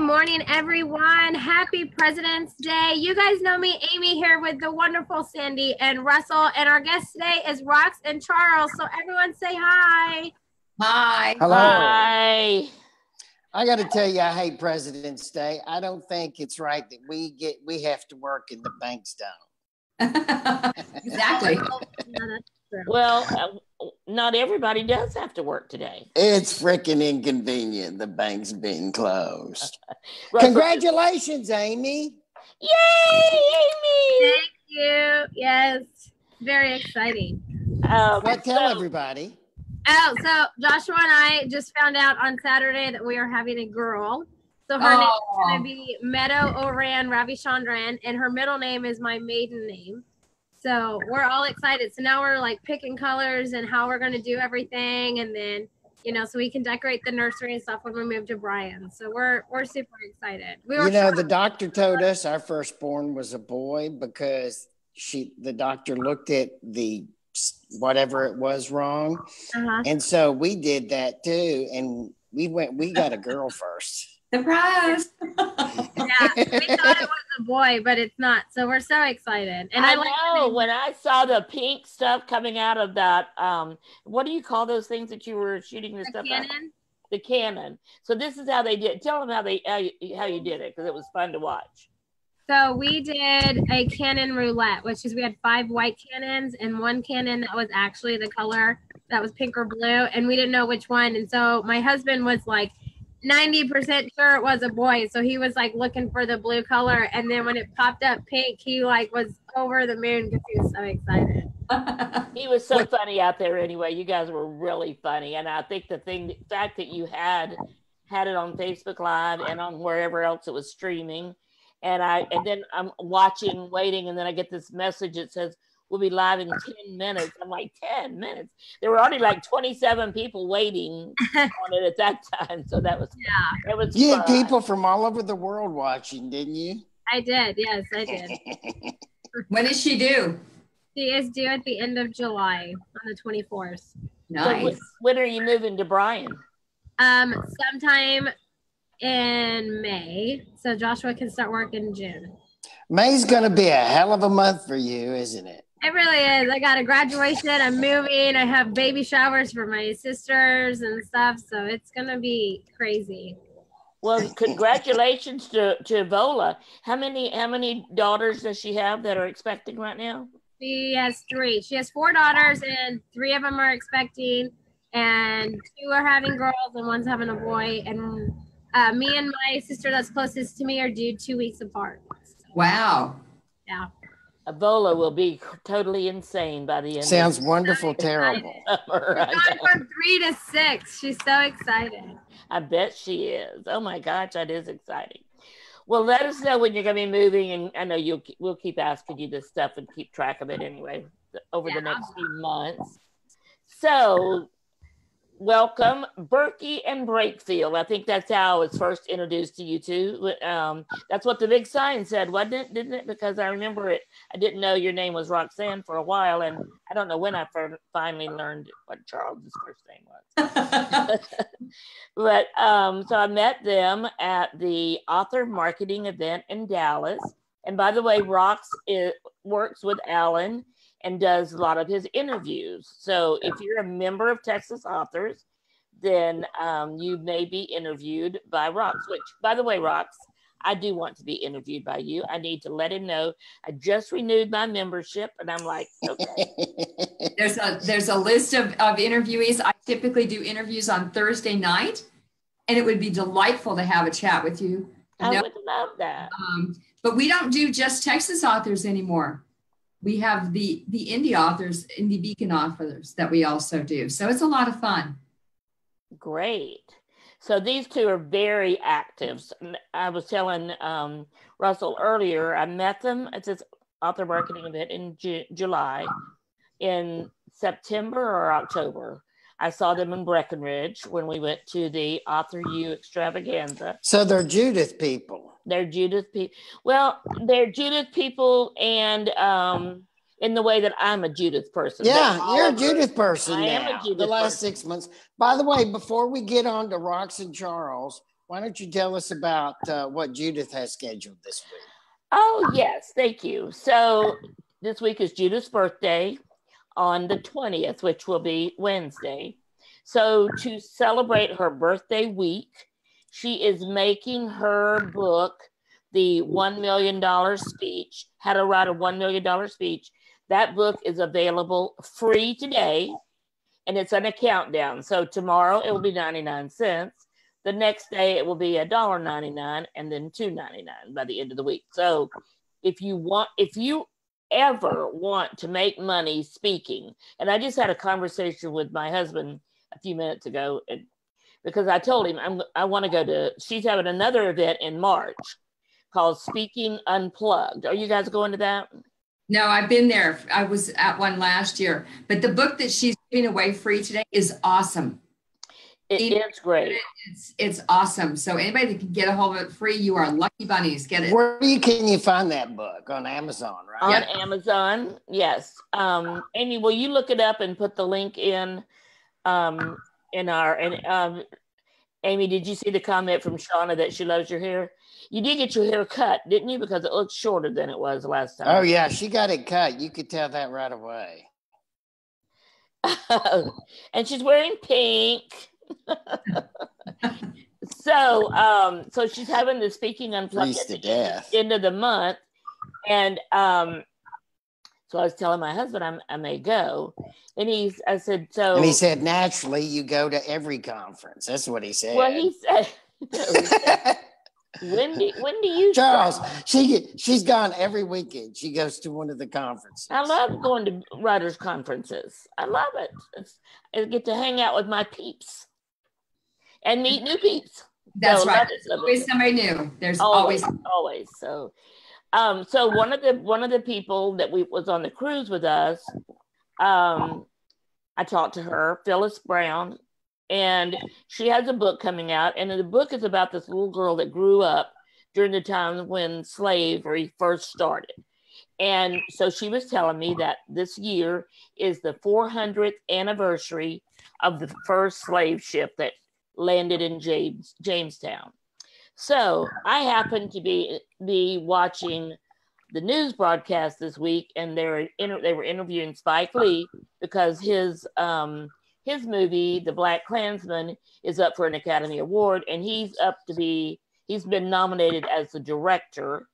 morning, everyone. Happy President's Day. You guys know me, Amy, here with the wonderful Sandy and Russell. And our guest today is Rox and Charles. So everyone say hi. Hi. Hello. Hi. I got to tell you, I hate President's Day. I don't think it's right that we have to work and the banks don't. Exactly. Well, not everybody does have to work today. It's freaking inconvenient, the banks being closed. Russell, Congratulations, Amy. yay, Amy! Thank you. Yes, very exciting. Tell everybody. Oh, so Joshua and I just found out on Saturday that we are having a girl. So her name is going to be Meadow Oran Ravichandran, and her middle name is my maiden name. So we're all excited. So now we're like picking colors and how we're going to do everything. And then, so we can decorate the nursery and stuff when we move to Bryan. So we're super excited. The doctor told us our firstborn was a boy because the doctor looked at the whatever it was wrong. Uh-huh. And so we did that too. And we got a girl first. Surprise! Yeah, we thought it was a boy, but it's not. So we're so excited. And I know when I saw the pink stuff coming out of that, what do you call those things that you were shooting the stuff out? The cannon. So this is how they did. Tell them how you did it, because it was fun to watch. So we did a cannon roulette, which is we had 5 white cannons and 1 cannon that was actually the color that was pink or blue, and we didn't know which one. And so my husband was like 90% sure it was a boy, so he was like looking for the blue color, and then when it popped up pink, he like was over the moon because he was so excited. He was so funny out there anyway. You guys were really funny, and I think the fact that you had it on Facebook Live and on wherever else it was streaming, and then I'm watching, waiting, and then I get this message that says we'll be live in 10 minutes. I'm like, 10 minutes? There were already like 27 people waiting on it at that time. So that was, it was You fun. had people from all over the world watching, didn't you? I did. Yes, I did. When is she due? She is due at the end of July on the 24th. Nice. So when are you moving to Bryan? Sometime in May. So Joshua can start work in June. May's going to be a hell of a month for you, isn't it? It really is. I got a graduation. I'm moving. I have baby showers for my sisters and stuff. So it's going to be crazy. Well, congratulations to Vola. How many daughters does she have that are expecting right now? She has 3. She has 4 daughters, and 3 of them are expecting, and 2 are having girls, and 1's having a boy. And me and my sister that's closest to me are due 2 weeks apart. Wow. Yeah. Vola will be totally insane by the end. Sounds wonderful, terrible. Right. She's going from 3 to 6. She's so excited. I bet she is. Oh my gosh, that is exciting. Well, let us know when you're going to be moving, and I know we'll keep asking you this stuff and keep track of it anyway over the next few months. So, welcome, Burkey and Breakfield. I think that's how I was first introduced to you two. That's what the big sign said, wasn't it? Didn't it? Because I remember it. I didn't know your name was Roxanne for a while, and I don't know when I finally learned what Charles's first name was. But so I met them at the author marketing event in Dallas. And by the way, Rox works with Alan and does a lot of his interviews. So if you're a member of Texas Authors, then you may be interviewed by Rox, which, by the way, Rox, I do want to be interviewed by you. I need to let him know I just renewed my membership, and I'm like, okay. There's a list of interviewees. I typically do interviews on Thursday night, and it would be delightful to have a chat with you. I would love that. But we don't do just Texas authors anymore. We have the indie authors, indie beacon authors that we also do. So it's a lot of fun. Great. So these two are very active. I was telling Russell earlier, I met them at this author marketing event in July. In September or October, I saw them in Breckenridge when we went to the Author U extravaganza. So they're Judith people. They're Judith people. Well, they're Judith people, and in the way that I'm a Judith person. Yeah, you're a Judith person I now. am a Judith the last person. 6 months. By the way, before we get on to Rox and Charles, Why don't you tell us about what Judith has scheduled this week? Oh, yes. Thank you. So this week is Judith's birthday on the 20th, which will be Wednesday. So to celebrate her birthday week, she is making her book, The $1 Million Speech, How to Write a $1 Million Speech. That book is available free today, and it's on a countdown. So tomorrow it will be 99 cents. The next day it will be $1.99 and then $2.99 by the end of the week. So if you ever want to make money speaking, and I just had a conversation with my husband a few minutes ago, because I told him I want to go to, she's having another event in March called Speaking Unplugged. Are you guys going to that? No, I've been there. I was at one last year, but the book that she's giving away free today is awesome. It's great. It's awesome. So anybody that can get a hold of it free, you are lucky bunnies. Get it. Where can you find that book? On Amazon, right? On Amazon, yes. Amy, will you look it up and put the link in our Amy, did you see the comment from Shauna that she loves your hair? You did get your hair cut, didn't you? Because it looks shorter than it was last time. Oh yeah, she got it cut. You could tell that right away. And she's wearing pink. So she's having the Speaking Unplugged at the end of the month, and so I was telling my husband I may go, and he said naturally you go to every conference. That's what he said. Well, he said, when do you, Charles? She's gone every weekend. She goes to one of the conferences. I love going to writers' conferences. I love it. I get to hang out with my peeps and meet new peeps. That's right. Always somebody new. There's always. So one of the people that was on the cruise with us, I talked to her, Phyllis Brown, and she has a book coming out, and the book is about this little girl that grew up during the time when slavery first started. And so she was telling me that this year is the 400th anniversary of the first slave ship that landed in Jamestown. So I happened to be watching the news broadcast this week, and they were interviewing Spike Lee because his movie, The Black Klansman, is up for an Academy Award, and he's been nominated as the director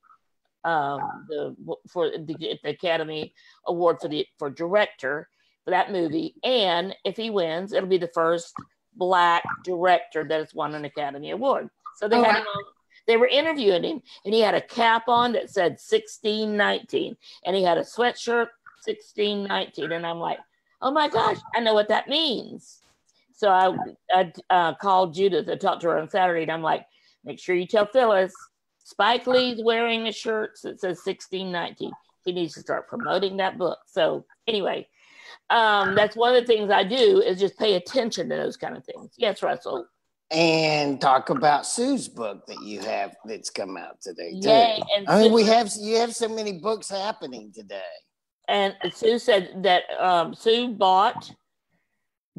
for the Academy Award for director for that movie. And if he wins, it'll be the first Black director that has won an Academy Award. So they were interviewing him, and he had a cap on that said 1619, and he had a sweatshirt 1619, and I'm like, oh my gosh, I know what that means. So I called Judith. I talked to her on Saturday, and I'm like, make sure you tell Phyllis Spike Lee's wearing a shirt that says 1619. He needs to start promoting that book. So anyway, that's one of the things I do is just pay attention to those kind of things. Yes, Russell. And talk about Sue's book that you have that's come out today too. Yay, and you have so many books happening today. And Sue said that Sue bought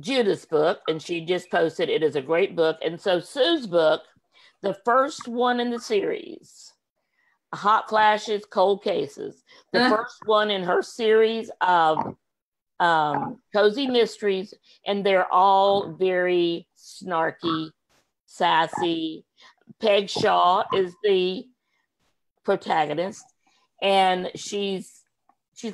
Judith's book, and she just posted it is a great book. And so Sue's book, the first one in the series, Hot Flashes, Cold Cases, the first one in her series of cozy mysteries, and they're all very snarky, sassy. Peg Shaw is the protagonist, and she's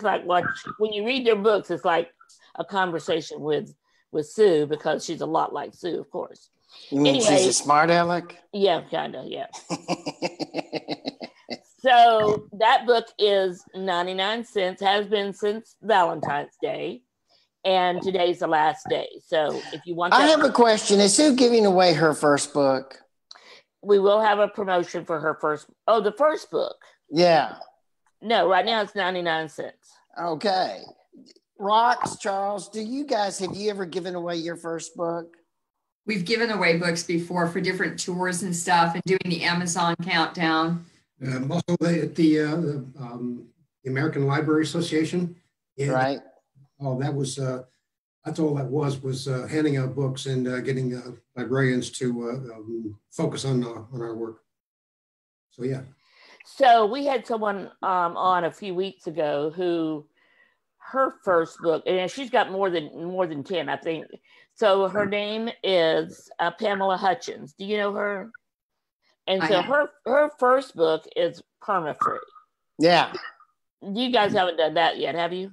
like, when you read their books, it's like a conversation with Sue, because she's a lot like Sue, of course. Anyway, she's a smart aleck? Yeah, kind of, yeah. So that book is 99 cents, has been since Valentine's Day, and today's the last day. So if you want that, I have a question. Is Sue giving away her first book? We will have a promotion for her the first book. Yeah. No, right now it's 99 cents. Okay. Rox, Charles, have you ever given away your first book? We've given away books before for different tours and stuff, and doing the Amazon countdown. Also at the American Library Association. Right. Oh, that was That's all that was handing out books and getting librarians to focus on our work. So yeah. So we had someone on a few weeks ago who her first book, and she's got more than 10, I think. So her name is Pamela Hutchins. Do you know her? And so her first book is perma-free. Yeah. You guys haven't done that yet, have you?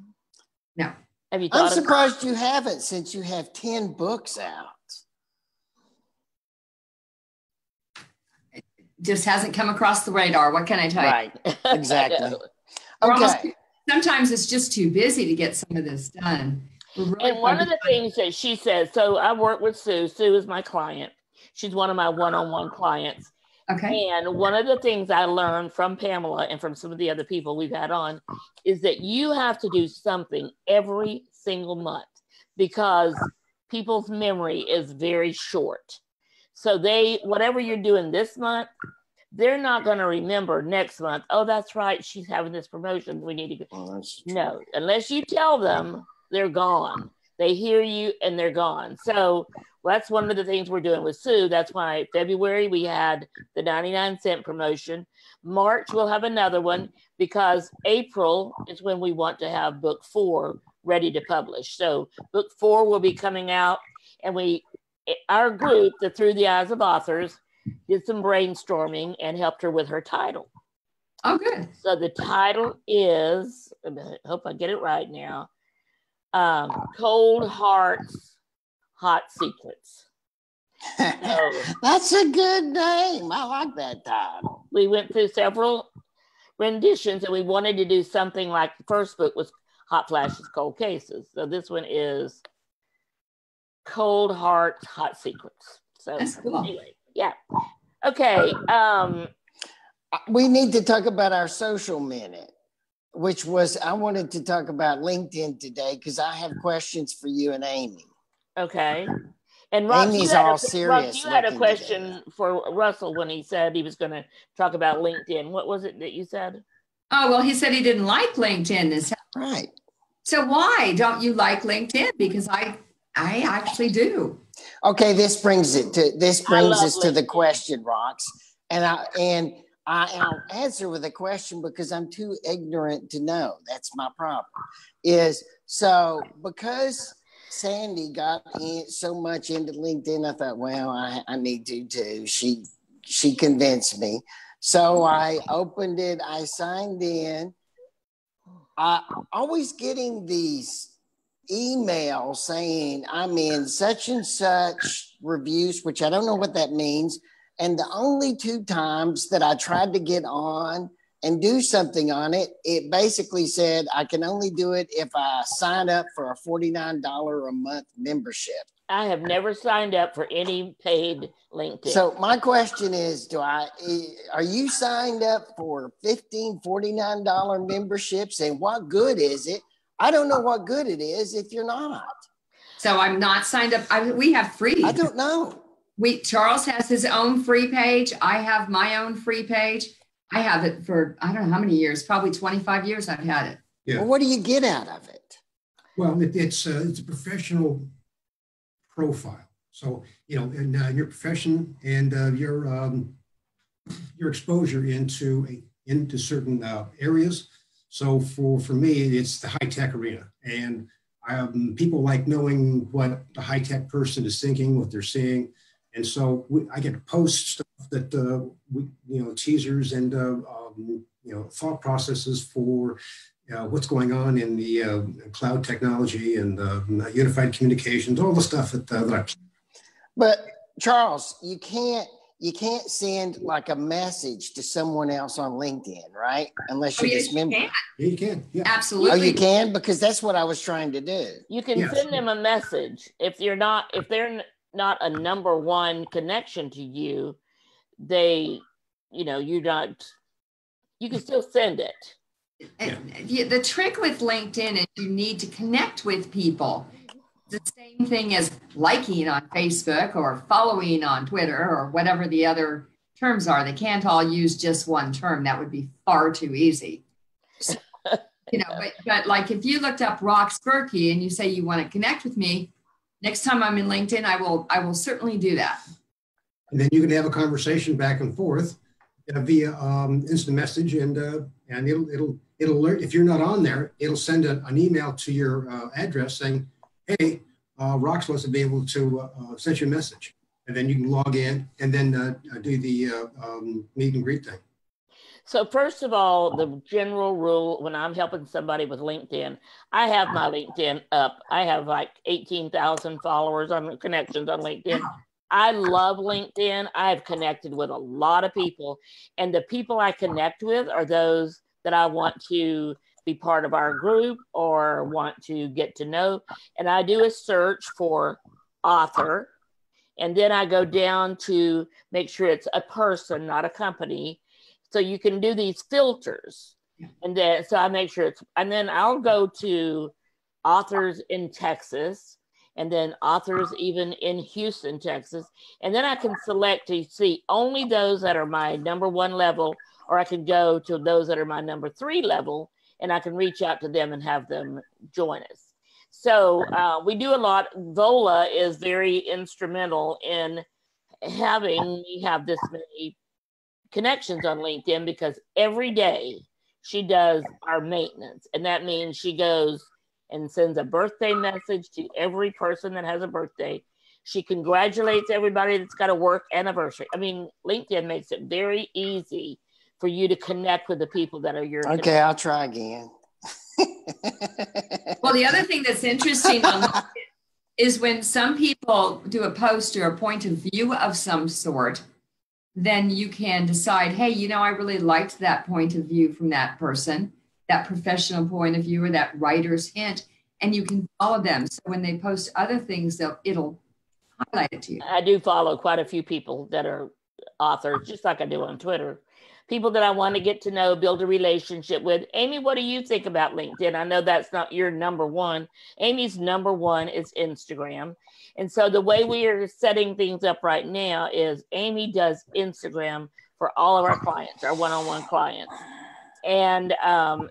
No. Have you? I'm surprised you haven't, since you have 10 books out. Just hasn't come across the radar. What can I tell you? Right. Exactly. Okay. Sometimes it's just too busy to get some of this done. Really, and one of the things that she says, so I work with Sue. Sue is my client. She's one of my one-on-one clients. Okay. And one of the things I learned from Pamela and from some of the other people we've had on is that you have to do something every single month because people's memory is very short. So whatever you're doing this month, they're not going to remember next month. Oh, that's right. She's having this promotion. We need to go. No, unless you tell them, they're gone. They hear you and they're gone. So that's one of the things we're doing with Sue. That's why February we had the 99-cent promotion. March we'll have another one because April is when we want to have book 4 ready to publish. So book 4 will be coming out, and our group, the Through the Eyes of Authors, did some brainstorming and helped her with her title. Oh, good. So the title is, I hope I get it right now, Cold Hearts, Hot Secrets. So, that's a good name. I like that title. We went through several renditions, and we wanted to do something like the first book was Hot Flashes, Cold Cases. So this one is Cold Hearts, Hot Secrets. So that's cool. Anyway, yeah. Okay. We need to talk about our social minute, which was, I wanted to talk about LinkedIn today because I have questions for you and Amy. Okay. And Ross, Amy's you had a question for Russell when he said he was going to talk about LinkedIn. What was it that you said? Oh, well, he said he didn't like LinkedIn. Right. So why don't you like LinkedIn? Because I actually do. Okay, this brings us to the question, Rox. And I'll answer with a question because I'm too ignorant to know. That's my problem. Because Sandy got so much into LinkedIn, I thought, well, I need to too. She convinced me. So I opened it, I signed in. I'm always getting these emails saying I'm in such and such reviews, which I don't know what that means. And the only 2 times that I tried to get on and do something on it, it basically said I can only do it if I sign up for a $49 a month membership. I have never signed up for any paid LinkedIn. So my question is, are you signed up for $15, $49 memberships? And what good is it? I don't know what good it is if you're not. So I'm not signed up. We have free. I don't know. Charles has his own free page. I have my own free page. I have it for, I don't know how many years, probably 25 years I've had it. Yeah. Well, what do you get out of it? Well, it's a professional profile. So, in your profession and your exposure into certain areas. So for me, it's the high-tech arena. And people like knowing what the high-tech person is thinking, what they're seeing. And so I get to post stuff that, teasers and, thought processes for what's going on in the cloud technology and unified communications, all the stuff that I. But Charles, you can't send like a message to someone else on LinkedIn, right? Unless you're this member. You can. Yeah. Absolutely. Oh, you can? Because that's what I was trying to do. You can send them a message. If they're not a number one connection to you, you can still send it. The trick with LinkedIn is you need to connect with people. The same thing as liking on Facebook or following on Twitter or whatever the other terms are. They can't all use just one term. That would be far too easy. but like if you looked up Rox Burkey and you say you want to connect with me, next time I'm in LinkedIn, I will certainly do that. And then you can have a conversation back and forth via instant message, and it'll alert if you're not on there. It'll send an email to your address saying, "Hey, Rox wants to be able to send you a message," and then you can log in and then do the meet and greet thing. So first of all, the general rule when I'm helping somebody with LinkedIn, I have my LinkedIn up. I have like 18,000 followers on connections on LinkedIn. I love LinkedIn. I've connected with a lot of people, and the people I connect with are those that I want to be part of our group or want to get to know. And I do a search for author, and then I go down to make sure it's a person, not a company. So you can do these filters. And then, so I make sure it's, and then I'll go to authors in Texas, and then authors even in Houston, Texas. And then I can select to see only those that are my number 1 level, or I can go to those that are my number 3 level, and I can reach out to them and have them join us. So we do a lot. Vola is very instrumental in having me have this many connections on LinkedIn, because every day she does our maintenance, and that means she goes and sends a birthday message to every person that has a birthday. She congratulates everybody that's got a work anniversary. I mean, LinkedIn makes it very easy for you to connect with the people that are your okay. I'll try again. Well, the other thing that's interesting on LinkedIn is when some people do a post or a point of view of some sort, then you can decide, hey, I really liked that point of view from that person, that professional point of view or that writer's hint, and you can follow them. So when they post other things, it'll highlight it to you. I do follow quite a few people that are authors, just like I do on Twitter. People that I want to get to know, build a relationship with. Amy, what do you think about LinkedIn? I know that's not your number 1. Amy's number 1 is Instagram. And so the way we are setting things up right now is Amy does Instagram for all of our clients, our one-on-one clients. And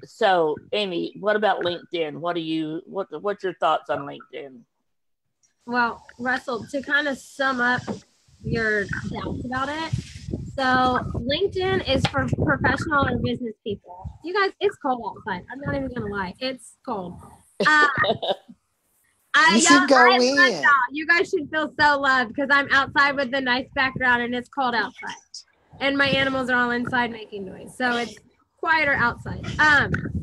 so Amy, what about LinkedIn? What's your thoughts on LinkedIn? Well, Russell, to kind of sum up your doubts about it. So LinkedIn is for professional or business people. You guys, it's cold outside. I'm not even gonna lie, it's cold. You should go in. You guys should feel so loved because I'm outside with the nice background and it's cold outside, and my animals are all inside making noise, so it's quieter outside.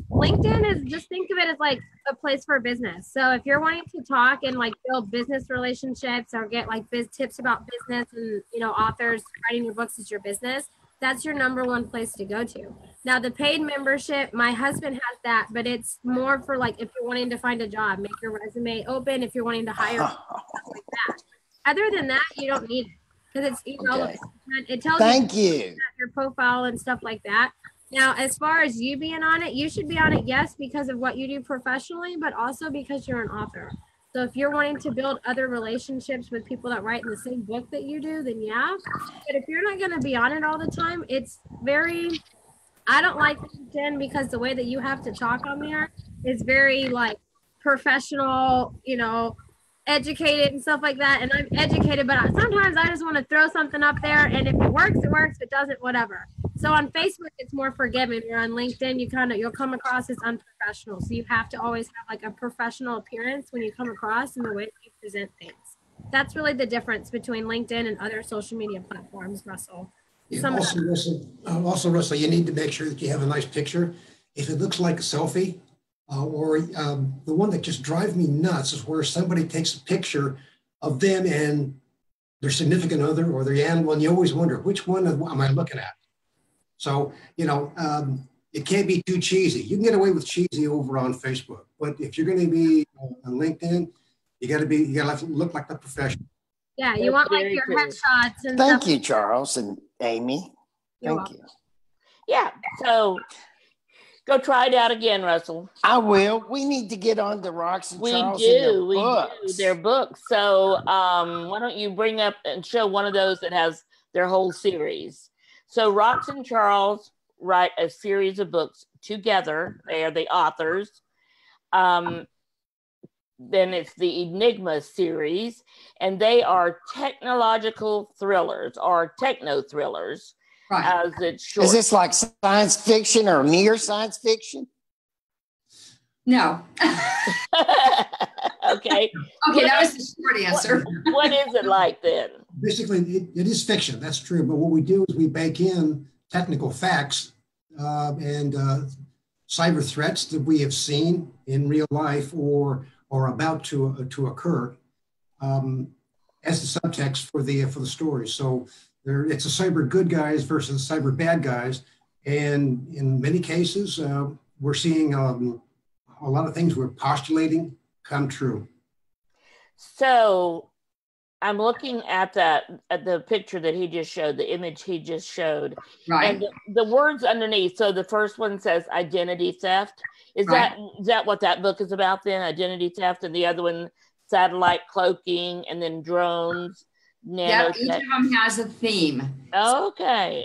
LinkedIn is, just think of it as like a place for business. So if you're wanting to talk and like build business relationships or get like tips about business, and authors, writing your books is your business, that's your number 1 place to go to. Now the paid membership, my husband has that, but it's more for like if you're wanting to find a job, make your resume open, if you're wanting to hire, stuff like that. Other than that, you don't need it because it's irrelevant. Okay. It tells you your profile and stuff like that. Now, as far as you being on it, you should be on it, yes, because of what you do professionally, but also because you're an author. So if you're wanting to build other relationships with people that write in the same book that you do, then yeah. But if you're not going to be on it all the time, it's very, I don't like LinkedIn because the way that you have to talk on there is very like professional, educated and stuff like that. And I'm educated, but sometimes I just want to throw something up there, and if it works, it works. If it doesn't, whatever. So on Facebook, it's more forgiving. You're on LinkedIn, you'll come across as unprofessional. So you have to always have like a professional appearance when you come across in the way that you present things. That's really the difference between LinkedIn and other social media platforms, Russell. Yeah, also, Russell, you need to make sure that you have a nice picture. If it looks like a selfie, or the one that just drives me nuts is where somebody takes a picture of them and their significant other or their animal, and you always wonder, which one am I looking at? So, it can't be too cheesy. You can get away with cheesy over on Facebook, but if you're going to be on LinkedIn, you got to look like the professional. Yeah, you want like your headshots and Thank stuff. you, Charles and Amy. Thank you. Yeah, so go try it out again, Russell. I will. We need to get on the Rox and Charles and do their books. So why don't you bring up and show one of those that has their whole series? So Rox and Charles write a series of books together. They are the authors. Then it's the Enigma series, and they are technological thrillers or techno thrillers, as it's short. Is this like science fiction or near science fiction? No. Okay. Okay, that was the short answer. What is it like then? Basically, it is fiction. That's true. But what we do is we bake in technical facts and cyber threats that we have seen in real life or about to occur as the subtext for the story. So it's a cyber good guys versus cyber bad guys, and in many cases, we're seeing a lot of things we're postulating come true. So I'm looking at the picture that he just showed, the image he just showed, right? And the words underneath. So the first one says identity theft. Is that what that book is about then? Identity theft, and the other one, satellite cloaking, and then drones. Yeah, each of them has a theme. Okay.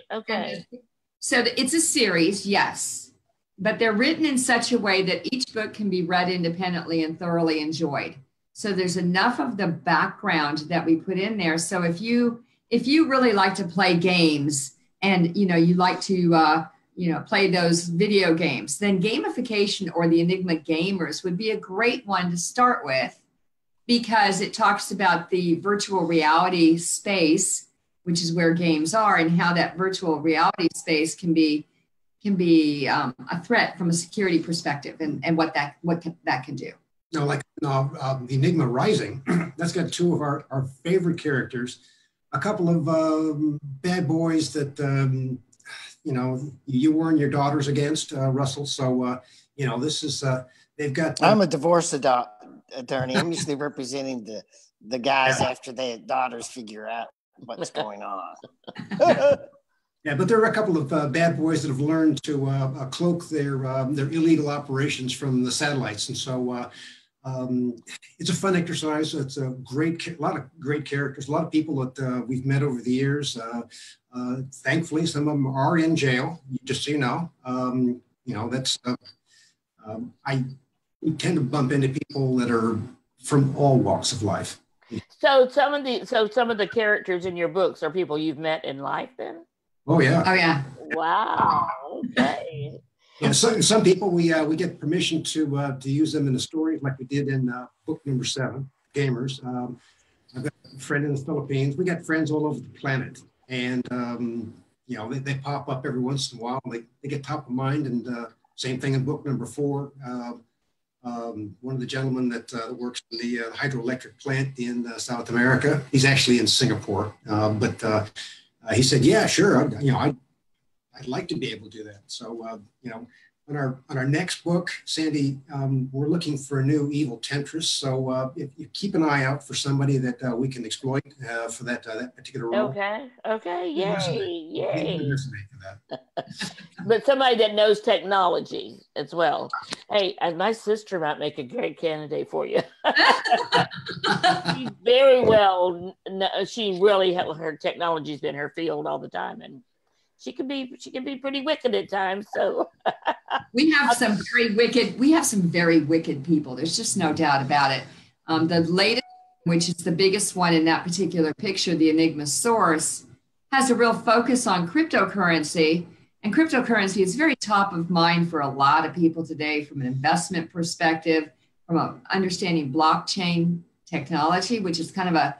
So it's a series, yes, but they're written in such a way that each book can be read independently and thoroughly enjoyed. So there's enough of the background that we put in there. So if you really like to play games and you like to play those video games, then gamification or the Enigma Gamers would be a great one to start with, because it talks about the virtual reality space, which is where games are, and how that virtual reality space can be a threat from a security perspective, and what that can do. The Enigma Rising, that's got two of our favorite characters, a couple of bad boys that you warn your daughters against, Russell. So this is they've got. I'm a divorce attorney. I'm usually representing the guys after their daughters figure out what's going on. Yeah, but there are a couple of bad boys that have learned to cloak their illegal operations from the satellites, and so it's a fun exercise. It's a lot of great characters, a lot of people that we've met over the years. Thankfully, some of them are in jail. Just so you know, that's we tend to bump into people that are from all walks of life. So some of the characters in your books are people you've met in life, then. Oh yeah. Oh yeah. Wow. Okay. Yeah, some people we get permission to use them in the stories, like we did in book number 7, Gamers. I've got a friend in the Philippines. We got friends all over the planet, and they pop up every once in a while. They get top of mind, and same thing in book number 4. One of the gentlemen that works in the hydroelectric plant in South America. He's actually in Singapore, but he said, "Yeah, sure. I'd like to be able to do that." So, on our next book, Sandy, we're looking for a new evil temptress. So, if you keep an eye out for somebody that we can exploit for that particular role. Okay, yay. But somebody that knows technology as well. Hey, my sister might make a great candidate for you. She's very well. She really, her technology's been her field all the time, and she can be pretty wicked at times. So we have some very wicked people. There's just no doubt about it. The latest, which is the biggest one in that particular picture, the Enigma source, has a real focus on cryptocurrency. And cryptocurrency is very top of mind for a lot of people today, from an investment perspective, from understanding blockchain technology, which is kind of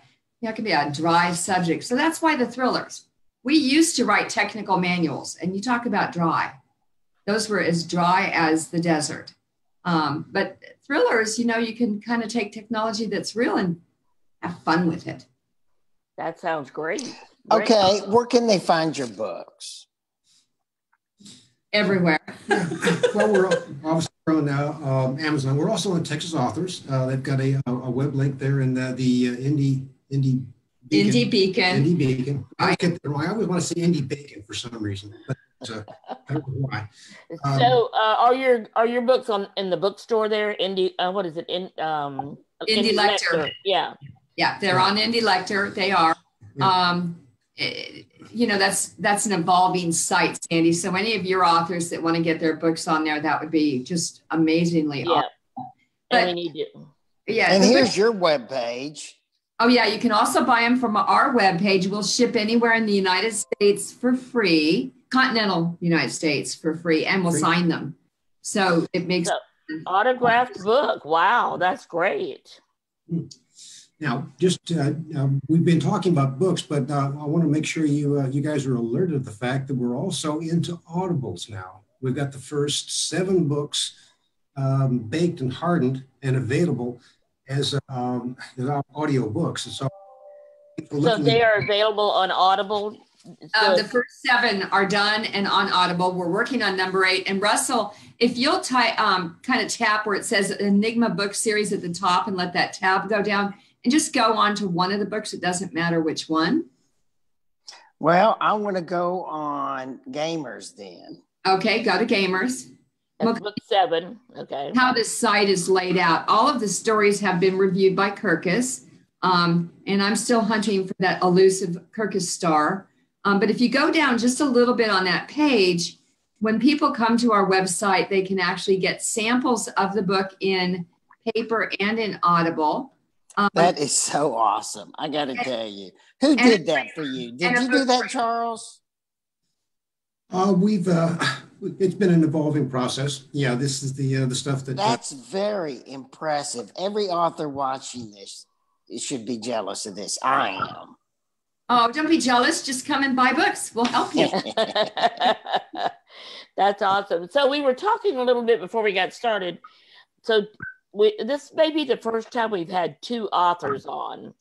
can be a dry subject. So that's why the thrillers. We used to write technical manuals, and you talk about dry. Those were as dry as the desert. But thrillers, you can kind of take technology that's real and have fun with it. That sounds great. Okay, where can they find your books? Everywhere. Well, we're obviously on Amazon. We're also on Texas Authors. They've got a web link there in the Indie Beacon. I always want to say Indie Bacon for some reason, but I don't know why. So, are your books in the bookstore there? Indie, what is it? Indie Lecter. Yeah, they're on Indie Lecter. They are. Yeah. you know, that's an evolving site, Sandy. So any of your authors that want to get their books on there, that would be just amazingly awesome. But, and we need to. Yeah. And here's your webpage. Oh, yeah. You can also buy them from our webpage. We'll ship anywhere in the United States for free, continental United States for free, and we'll sign them. So it makes autographed book. Wow, that's great. Now, just we've been talking about books, but I want to make sure you guys are alerted of the fact that we're also into audibles now. We've got the first 7 books baked and hardened and available as audio books. And so they are available on Audible. The first 7 are done and on Audible. We're working on number 8. And Russell, if you'll kind of tap where it says Enigma book series at the top and let that tab go down and just go on to one of the books. It doesn't matter which one. Well, I want to go on Gamers then. Okay, go to Gamers. That's book 7. Okay. How this site is laid out. All of the stories have been reviewed by Kirkus. And I'm still hunting for that elusive Kirkus star. But if you go down just a little bit on that page, when people come to our website, they can actually get samples of the book in paper and in Audible. That is so awesome. I got to tell you. Who did that for you? Did you do that, Charles? It's been an evolving process. Yeah, this is the stuff that... That's very impressive. Every author watching this should be jealous of this. I am. Oh, don't be jealous. Just come and buy books. We'll help you. That's awesome. So we were talking a little bit before we got started. So this may be the first time we've had 2 authors on,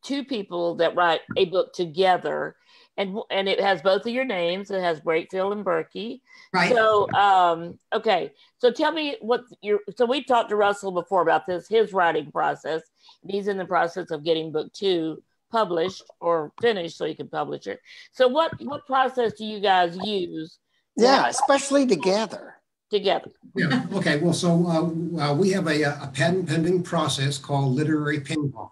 2 people that write a book together. And it has both of your names. It has Breakfield and Burkey. Right. So, okay. So tell me so we talked to Russell before about this, his writing process. And he's in the process of getting book 2 published or finished so you can publish it. So what process do you guys use? Yeah, especially together. Yeah. Okay. Well, so we have a patent pending process called literary ping pong.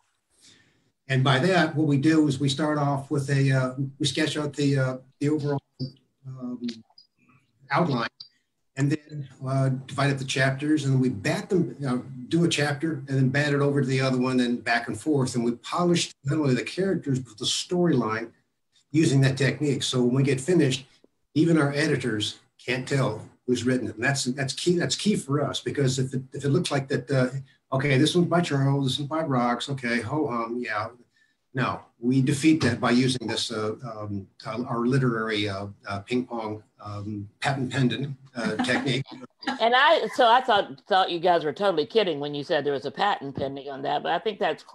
And by that, what we do is we start off with we sketch out the overall outline, and then divide up the chapters, and then we bat them, do a chapter, and then bat it over to the other one, and back and forth. And we polish not only the characters, but the storyline using that technique. So when we get finished, even our editors can't tell who's written it. And that's key. That's key for us, because if it looks like that, okay, this one's by Charles, this one's by Rox, okay, ho-hum, yeah. No, we defeat that by using this, our literary ping pong patent pending technique. And I thought you guys were totally kidding when you said there was a patent pending on that, but I think that's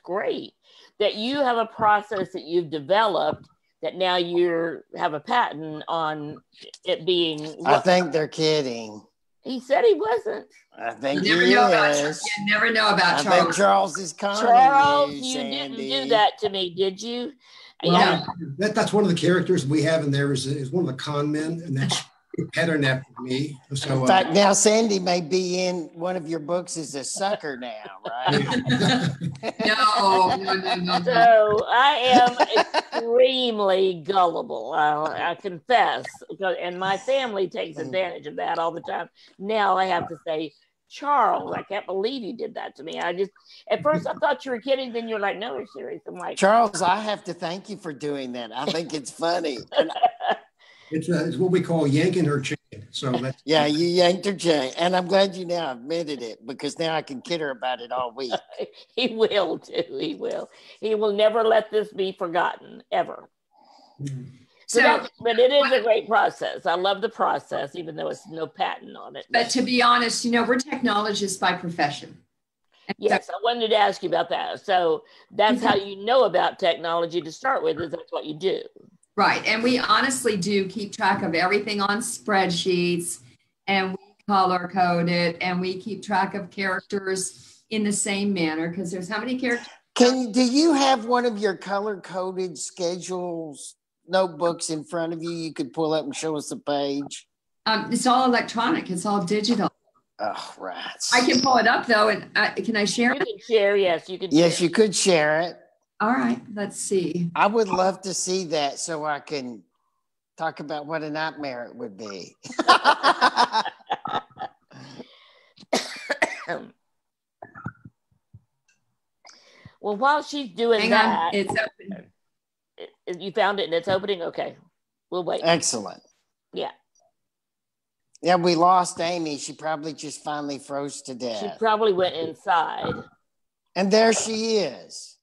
great that you have a process that you've developed that now you have a patent on it being. I think they're kidding. He said he wasn't. I think he is. You never know about Charles. I think Charles is conning Charles, you, you Sandy. didn't do that to me, did you? Well, yeah. That's one of the characters we have in there is one of the con men, and that's pattern after me. So, in fact, now Sandy may be in one of your books as a sucker now, right? No. So I am extremely gullible. I confess, and my family takes advantage of that all the time. Now I have to say, Charles, I can't believe you did that to me. At first I thought you were kidding, then you're like, no, you're serious. I'm like, Charles, I have to thank you for doing that. I think it's funny. It's what we call yanking her chain. So that's, yeah, you yanked her chain, and I'm glad you now admitted it, because now I can kid her about it all week. He will too. He will. He will never let this be forgotten ever. Mm-hmm. But it is a great process. I love the process, even though it's no patent on it. But to be honest, we're technologists by profession. Yes, I wanted to ask you about that. So that's how you know about technology to start with, is that's what you do. Right. And we honestly do keep track of everything on spreadsheets, and we color code it, and we keep track of characters in the same manner, because there's how many characters? Do you have one of your color coded schedules notebooks in front of you? You could pull up and show us a page. It's all electronic. It's all digital. Oh, right. I can pull it up though, and can I share it? You can share. Yes, you can. Yes, you could share it. All right, let's see. I would love to see that so I can talk about what a nightmare it would be. Well, while she's doing Hang that, on, it's open. You found it and it's opening? Okay. We'll wait. Excellent. Yeah. Yeah, we lost Amy. She probably just finally froze to death. She probably went inside. And there she is.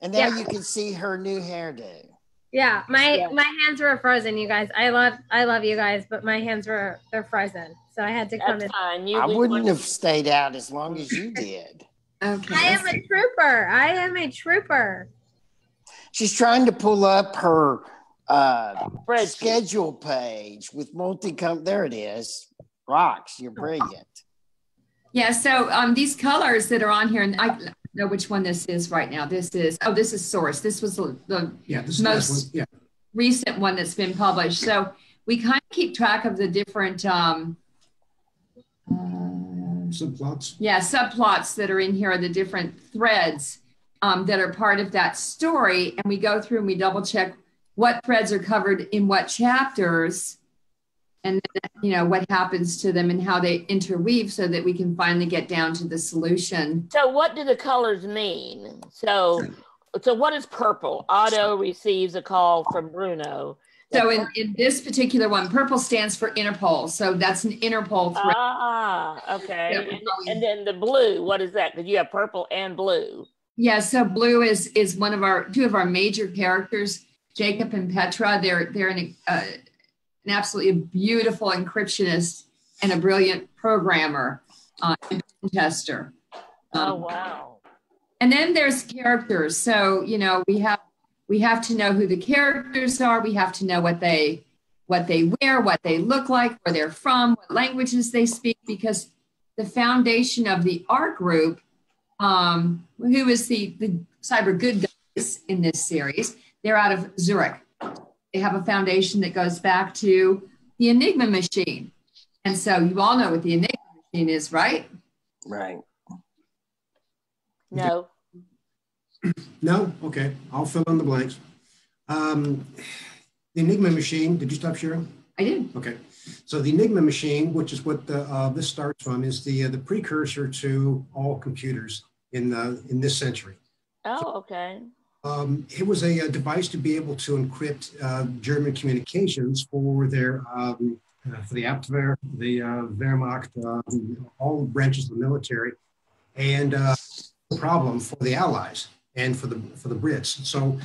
And now you can see her new hairdo. Yeah, my hands were frozen, you guys. I love you guys, but my hands they're frozen. So I had to come in. Fine. I wouldn't have stayed out as long as you did. Okay. I am a trooper. I am a trooper. She's trying to pull up her schedule page with there it is. Rocks, you're brilliant. Yeah, so these colors that are on here, and I know which one this is right now. This is Source. This was the most recent one that's been published. So we kind of keep track of the different subplots. Yeah, subplots that are in here, the different threads that are part of that story. And we go through and we double check what threads are covered in what chapters, and then, what happens to them and how they interweave so that we can finally get down to the solution. So what do the colors mean? So what is purple? Otto receives a call from Bruno. So in this particular one, purple stands for Interpol. So that's an Interpol thread. Ah, okay. And then the blue, what is that? Because you have purple and blue. Yeah, so blue is two of our major characters, Jacob and Petra. They're an absolutely beautiful encryptionist and a brilliant programmer and tester. Oh, wow. And then there's characters. So, we have to know who the characters are. We have to know what they wear, what they look like, where they're from, what languages they speak, because the foundation of the art group, who is the cyber good guys in this series, they're out of Zurich. They have a foundation that goes back to the Enigma machine. And so you all know what the Enigma machine is, right? Right. No. No? Okay. I'll fill in the blanks. The Enigma machine, did you stop sharing? I did. Okay. So the Enigma machine, which is what this starts from, is the precursor to all computers in this century. Oh, okay. It was a device to be able to encrypt German communications for their for the Abwehr, the Wehrmacht, all branches of the military, and the problem for the Allies and for the Brits. So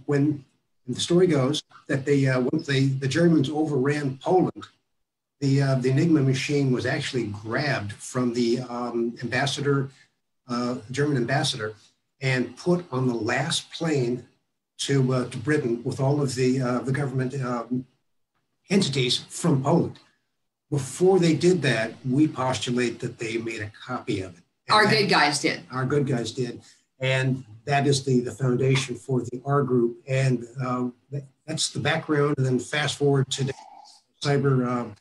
when the story goes that once the Germans overran Poland, the Enigma machine was actually grabbed from the German ambassador, and put on the last plane to Britain with all of the government entities from Poland. Before they did that, we postulate that they made a copy of it. Our good guys did. Our good guys did. And that is the foundation for the R group. And that's the background. And then fast forward to cyber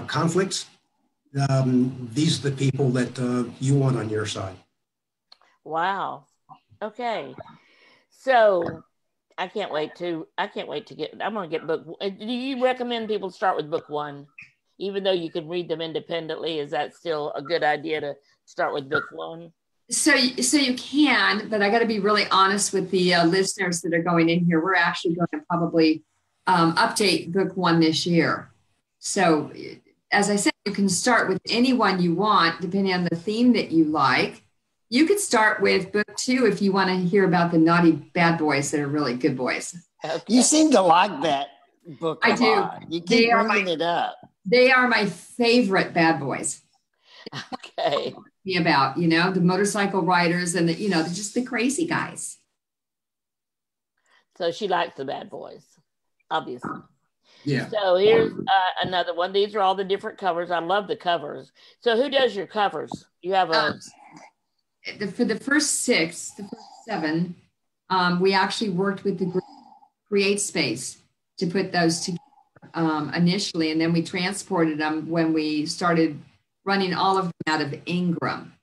conflicts. These are the people that you want on your side. Wow. Okay. So I can't wait to get, I'm going to get book. Do you recommend people start with book one, even though you can read them independently? Is that still a good idea to start with book one? So you can, but I got to be really honest with the listeners that are going in here. We're actually going to probably update book one this year. So as I said, you can start with any one you want, depending on the theme that you like. You could start with book two if you want to hear about the naughty bad boys that are really good boys. Okay. You seem to like that book a lot. Do. You keep bringing it up. They are my favorite bad boys. Okay. About, the motorcycle riders and they're just the crazy guys. So she likes the bad boys, obviously. Yeah. So here's another one. These are all the different covers. I love the covers. So who does your covers? You have for the first seven, we actually worked with the group Create Space to put those together initially, and then we transported them when we started running all of them out of Ingram.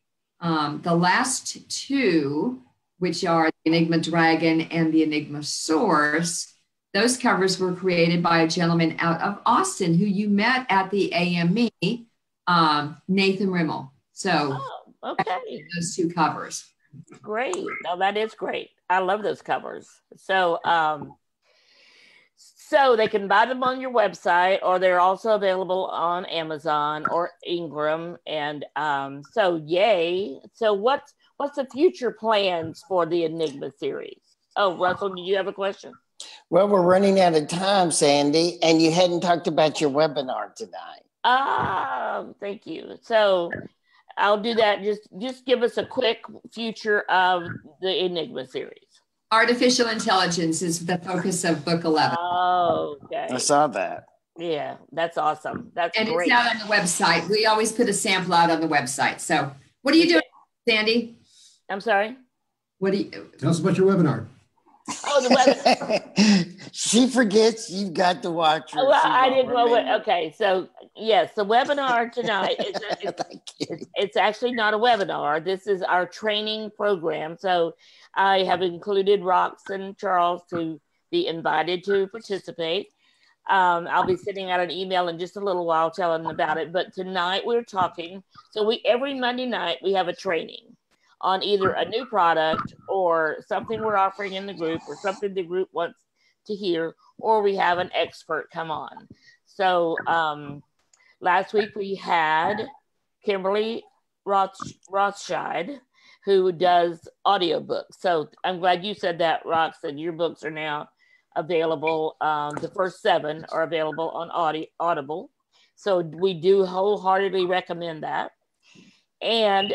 The last two which are the Enigma Dragon and the Enigma Source. Those covers were created by a gentleman out of Austin who you met at the AME, Nathan Rimmel. So, okay, those two covers. Great. No, that is great. I love those covers. So, so they can buy them on your website, or they're also available on Amazon or Ingram. And so, yay. So, what's the future plans for the Enigma series? Oh, Russell, do you have a question? Well, we're running out of time, Sandy, and you hadn't talked about your webinar tonight. Thank you. So I'll do that. Just give us a quick future of the Enigma series. Artificial intelligence is the focus of book 11. Oh, okay. I saw that. Yeah, that's awesome. That's and great. It's out on the website. We always put a sample out on the website. So what are you doing, Sandy? I'm sorry? What do you tell us about your webinar? Oh, the webinar. She forgets you've got to watch her. Well, I didn't know what. Okay, so yes, the webinar tonight it's actually not a webinar. This is our training program. So I have included Rox and Charles to be invited to participate. I'll be sending out an email in just a little while telling them about it. But tonight we're talking. So every Monday night we have a training on either a new product or something we're offering in the group or something the group wants to hear, or we have an expert come on. So last week we had Kimberly Rothschild, who does audiobooks. So I'm glad you said that, Rox, and your books are now available. The first 7 are available on Audible. So we do wholeheartedly recommend that. And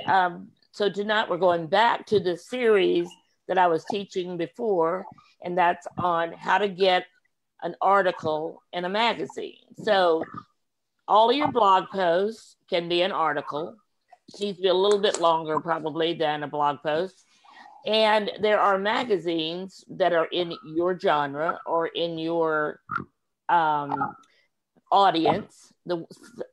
so tonight we're going back to the series that I was teaching before, and that's on how to get an article in a magazine. So all of your blog posts can be an article. It needs to be a little bit longer probably than a blog post. And there are magazines that are in your genre or in your audience,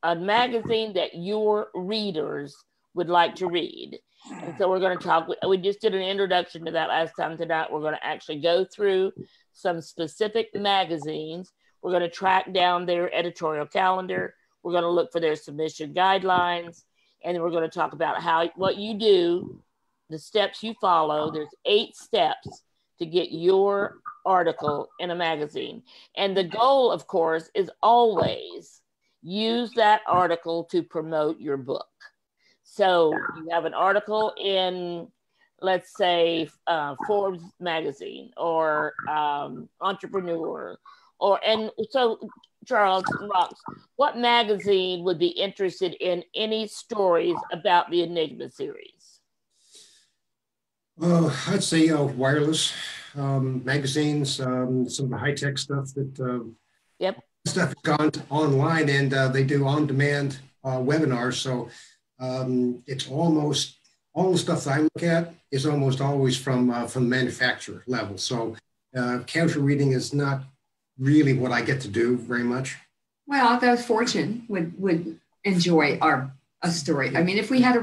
a magazine that your readers would like to read. And so we're going to talk, we just did an introduction to that last time. Tonight we're going to actually go through some specific magazines. We're going to track down their editorial calendar. We're going to look for their submission guidelines. And then we're going to talk about what you do, the steps you follow. There's 8 steps to get your article in a magazine. And the goal, of course, is always use that article to promote your book. So you have an article in, let's say, Forbes magazine or Entrepreneur, and so Charles and Rox, what magazine would be interested in any stories about the Enigma series? I'd say wireless magazines, some of the high-tech stuff that stuff has gone online, and they do on-demand webinars. So it's almost all the stuff that I look at is almost always from manufacturer level. So casual reading is not really what I get to do very much. Well, the Fortune would enjoy a story. I mean, if we had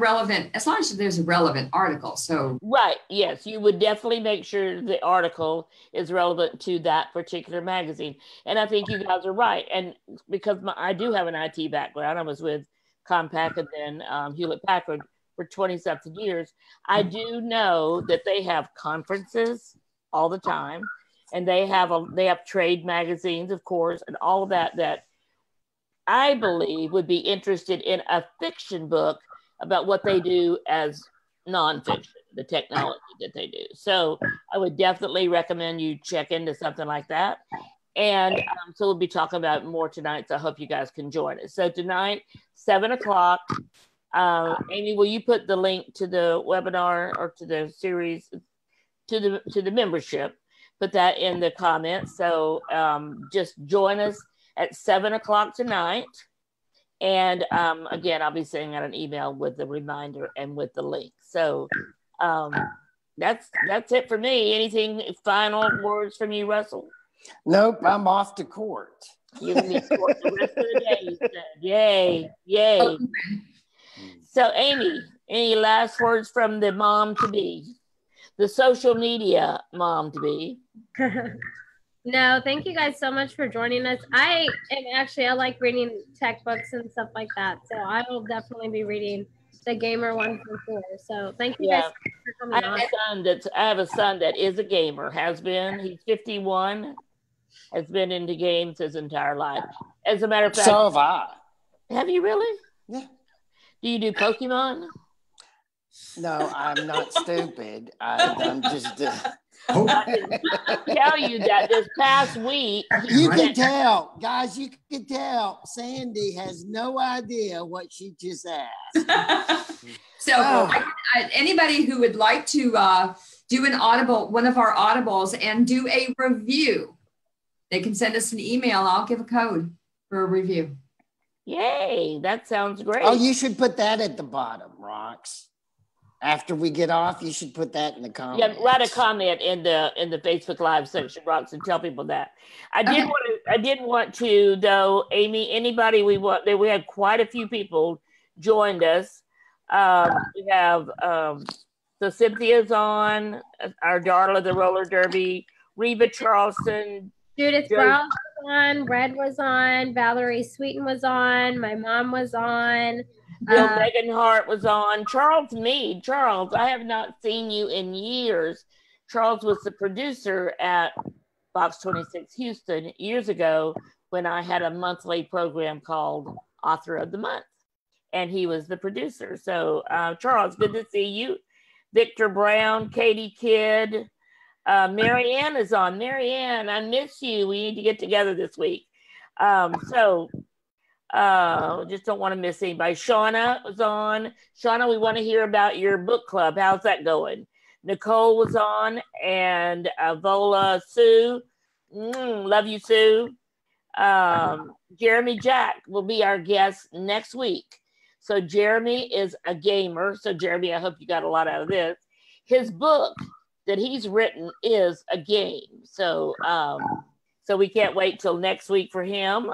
as long as there's a relevant article. So right, yes, you would definitely make sure the article is relevant to that particular magazine. And I think you guys are right. And because I do have an IT background, I was with Compaq and then Hewlett Packard for 20-something years. I do know that they have conferences all the time, and they have trade magazines, of course, and all of that I believe would be interested in a fiction book about what they do as nonfiction, the technology that they do. So I would definitely recommend you check into something like that. And so we'll be talking about it more tonight. So I hope you guys can join us. So tonight, 7:00. Amy, will you put the link to the webinar or to the series, to the membership? Put that in the comments. So just join us at 7:00 tonight. And again, I'll be sending out an email with the reminder and with the link. So that's it for me. Anything final words from you, Russell? Nope, I'm off to court. You're going to be court the rest of the day, you said. Yay, yay. So Amy, any last words from the mom-to-be? the social media mom to be. No, thank you guys so much for joining us. I like reading tech books and stuff like that. So I will definitely be reading the gamer one for sure. So thank you guys for coming on. I have a son that is a gamer, has been. He's 51, has been into games his entire life. As a matter of fact, so have I. Have you really? Yeah. Do you do Pokemon? No, I'm not stupid. I'm just. I can tell you that this past week. You can tell, guys, you can tell Sandy has no idea what she just asked. So anybody who would like to do one of our audibles and do a review, they can send us an email. I'll give a code for a review. Yay, that sounds great. Oh, you should put that at the bottom, Rox. After we get off, you should put that in the comments. Yeah, write a comment in the Facebook Live section, Rox, and tell people that. I did want to though, Amy. Anybody we had quite a few people joined us. We have so Cynthia's on, our Darla the roller derby, Reba Charleston, Judith Brown was on, Red was on, Valerie Sweeten was on, my mom was on. Bill Megan Hart was on. Charles Mead. Charles, I have not seen you in years. Charles was the producer at Box 26 Houston years ago when I had a monthly program called Author of the Month. And he was the producer. So, Charles, good to see you. Victor Brown, Katie Kidd. Marianne is on. Marianne, I miss you. We need to get together this week. Just don't want to miss anybody. Shauna was on. Shauna, we want to hear about your book club. How's that going? Nicole was on, and Vola Sue. Love you, Sue. Jeremy Jack will be our guest next week. So Jeremy is a gamer. So Jeremy, I hope you got a lot out of this. His book that he's written is a game. So so we can't wait till next week for him.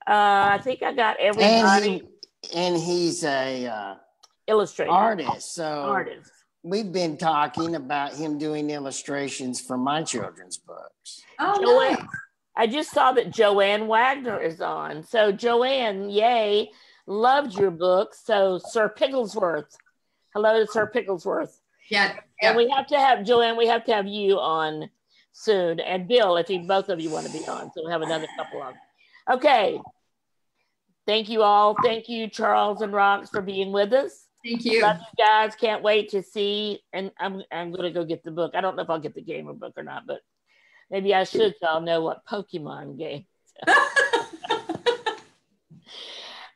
I think I got everybody. And he's a illustrator, artist. So we've been talking about him doing illustrations for my children's books. Oh, nice. I just saw that Joanne Wagner is on. So Joanne, yay, loved your book. So Sir Pigglesworth, hello to Sir Pigglesworth. Yeah. And we have to have Joanne. We have to have you on soon, and Bill, if both of you want to be on. So we'll have another couple of. Okay. Thank you all. Thank you, Charles and Rox, for being with us. Thank you. Love you guys. Can't wait to see. And I'm going to go get the book. I don't know if I'll get the gamer book or not, but maybe I should, so I'll know what Pokemon game.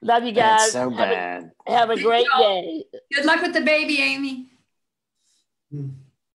Love you guys. That's so bad. Have a great day. Good luck with the baby, Amy.